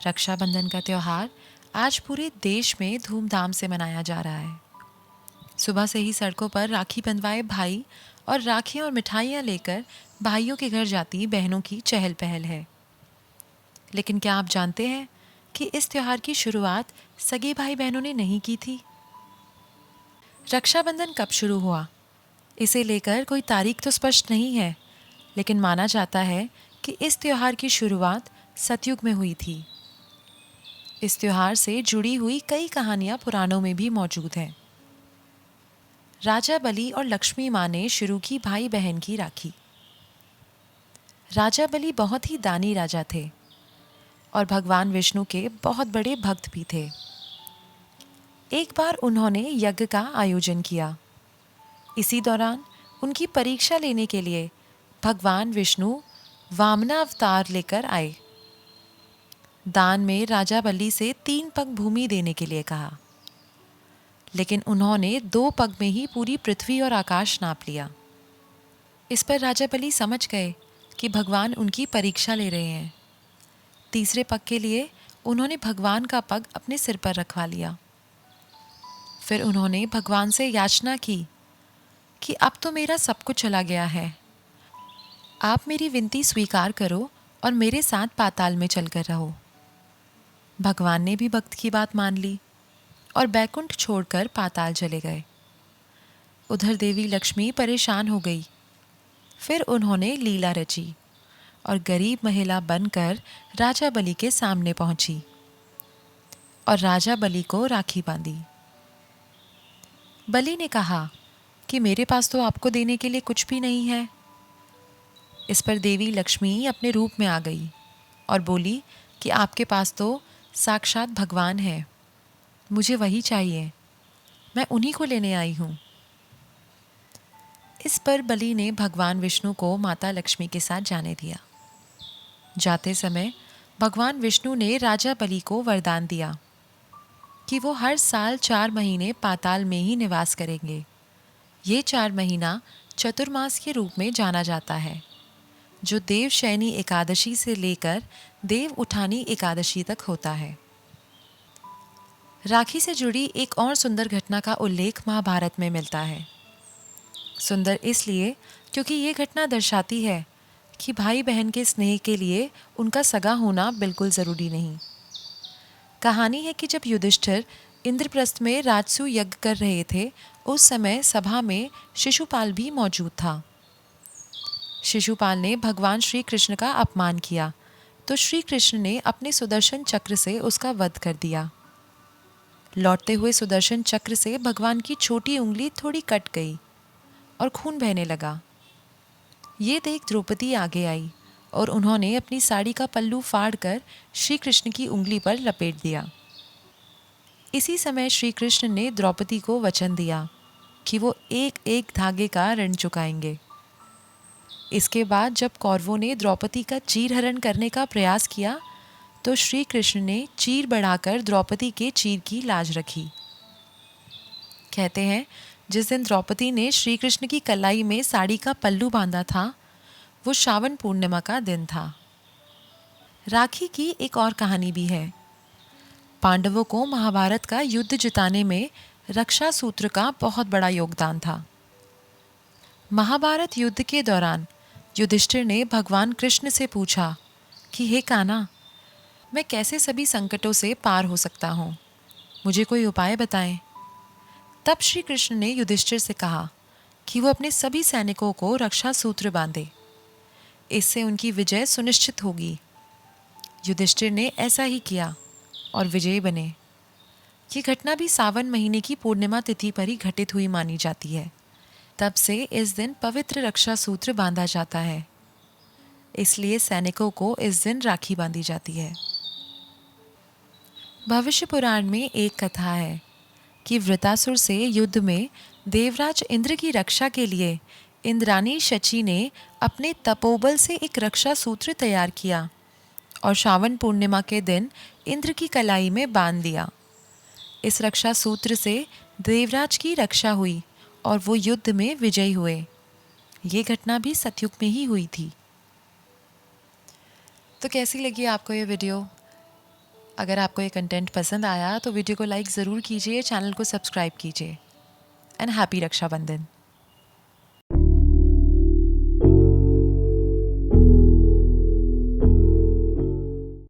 रक्षाबंधन का त्यौहार आज पूरे देश में धूमधाम से मनाया जा रहा है। सुबह से ही सड़कों पर राखी बंधवाए भाई और राखियां और मिठाइयां लेकर भाइयों के घर जाती बहनों की चहल पहल है। लेकिन क्या आप जानते हैं कि इस त्योहार की शुरुआत सगे भाई बहनों ने नहीं की थी। रक्षाबंधन कब शुरू हुआ, इसे लेकर कोई तारीख तो स्पष्ट नहीं है, लेकिन माना जाता है कि इस त्योहार की शुरुआत सतयुग में हुई थी। इस त्योहार से जुड़ी हुई कई कहानियां पुराणों में भी मौजूद हैं। राजा बलि और लक्ष्मी माँ ने शुरू की भाई बहन की राखी। राजा बलि बहुत ही दानी राजा थे और भगवान विष्णु के बहुत बड़े भक्त भी थे। एक बार उन्होंने यज्ञ का आयोजन किया। इसी दौरान उनकी परीक्षा लेने के लिए भगवान विष्णु वामना अवतार लेकर आए। दान में राजा बलि से 3 पग भूमि देने के लिए कहा, लेकिन उन्होंने 2 पग में ही पूरी पृथ्वी और आकाश नाप लिया। इस पर राजा बलि समझ गए कि भगवान उनकी परीक्षा ले रहे हैं। तीसरे पग के लिए उन्होंने भगवान का पग अपने सिर पर रखवा लिया। फिर उन्होंने भगवान से याचना की कि अब तो मेरा सब कुछ चला गया है, आप मेरी विनती स्वीकार करो और मेरे साथ पाताल में चलकर रहो। भगवान ने भी भक्त की बात मान ली और बैकुंठ छोड़कर पाताल चले गए। उधर देवी लक्ष्मी परेशान हो गई। फिर उन्होंने लीला रची और गरीब महिला बनकर राजा बलि के सामने पहुंची और राजा बलि को राखी बांधी। बलि ने कहा कि मेरे पास तो आपको देने के लिए कुछ भी नहीं है। इस पर देवी लक्ष्मी अपने रूप में आ गई और बोली कि आपके पास तो साक्षात भगवान है, मुझे वही चाहिए, मैं उन्हीं को लेने आई हूँ। इस पर बलि ने भगवान विष्णु को माता लक्ष्मी के साथ जाने दिया। जाते समय भगवान विष्णु ने राजा बलि को वरदान दिया कि वो हर साल 4 महीने पाताल में ही निवास करेंगे। ये 4 महीना चतुर्मास के रूप में जाना जाता है, जो देवशयनी एकादशी से लेकर देव उठानी एकादशी तक होता है। राखी से जुड़ी एक और सुंदर घटना का उल्लेख महाभारत में मिलता है। सुंदर इसलिए क्योंकि ये घटना दर्शाती है कि भाई बहन के स्नेह के लिए उनका सगा होना बिल्कुल ज़रूरी नहीं। कहानी है कि जब युधिष्ठिर इंद्रप्रस्थ में राजसूय यज्ञ कर रहे थे, उस समय सभा में शिशुपाल भी मौजूद था। शिशुपाल ने भगवान श्री कृष्ण का अपमान किया, तो श्री कृष्ण ने अपने सुदर्शन चक्र से उसका वध कर दिया। लौटते हुए सुदर्शन चक्र से भगवान की छोटी उंगली थोड़ी कट गई और खून बहने लगा। ये देख द्रौपदी आगे आई और उन्होंने अपनी साड़ी का पल्लू फाड़कर श्री कृष्ण की उंगली पर लपेट दिया। इसी समय श्री कृष्ण ने द्रौपदी को वचन दिया कि वो एक एक धागे का ऋण चुकाएंगे। इसके बाद जब कौरवों ने द्रौपदी का चीरहरण करने का प्रयास किया, तो श्री कृष्ण ने चीर बढ़ाकर द्रौपदी के चीर की लाज रखी। कहते हैं जिस दिन द्रौपदी ने श्री कृष्ण की कलाई में साड़ी का पल्लू बांधा था, वो श्रावण पूर्णिमा का दिन था। राखी की एक और कहानी भी है। पांडवों को महाभारत का युद्ध जिताने में रक्षा सूत्र का बहुत बड़ा योगदान था। महाभारत युद्ध के दौरान युधिष्ठिर ने भगवान कृष्ण से पूछा कि हे कान्हा, मैं कैसे सभी संकटों से पार हो सकता हूँ, मुझे कोई उपाय बताएं। तब श्री कृष्ण ने युधिष्ठिर से कहा कि वो अपने सभी सैनिकों को रक्षा सूत्र बांधे, इससे उनकी विजय सुनिश्चित होगी। युधिष्ठिर ने ऐसा ही किया और विजयी बने। ये घटना भी सावन महीने की पूर्णिमा तिथि पर ही घटित हुई मानी जाती है। तब से इस दिन पवित्र रक्षा सूत्र बांधा जाता है, इसलिए सैनिकों को इस दिन राखी बांधी जाती है। भविष्य पुराण में एक कथा है कि वृतासुर से युद्ध में देवराज इंद्र की रक्षा के लिए इंद्रानी शची ने अपने तपोबल से एक रक्षा सूत्र तैयार किया और श्रावण पूर्णिमा के दिन इंद्र की कलाई में बांध दिया। इस रक्षा सूत्र से देवराज की रक्षा हुई और वो युद्ध में विजयी हुए। ये घटना भी सतयुग में ही हुई थी। तो कैसी लगी आपको ये वीडियो? अगर आपको ये कंटेंट पसंद आया तो वीडियो को लाइक ज़रूर कीजिए, चैनल को सब्सक्राइब कीजिए। And happy Rakshabandhan.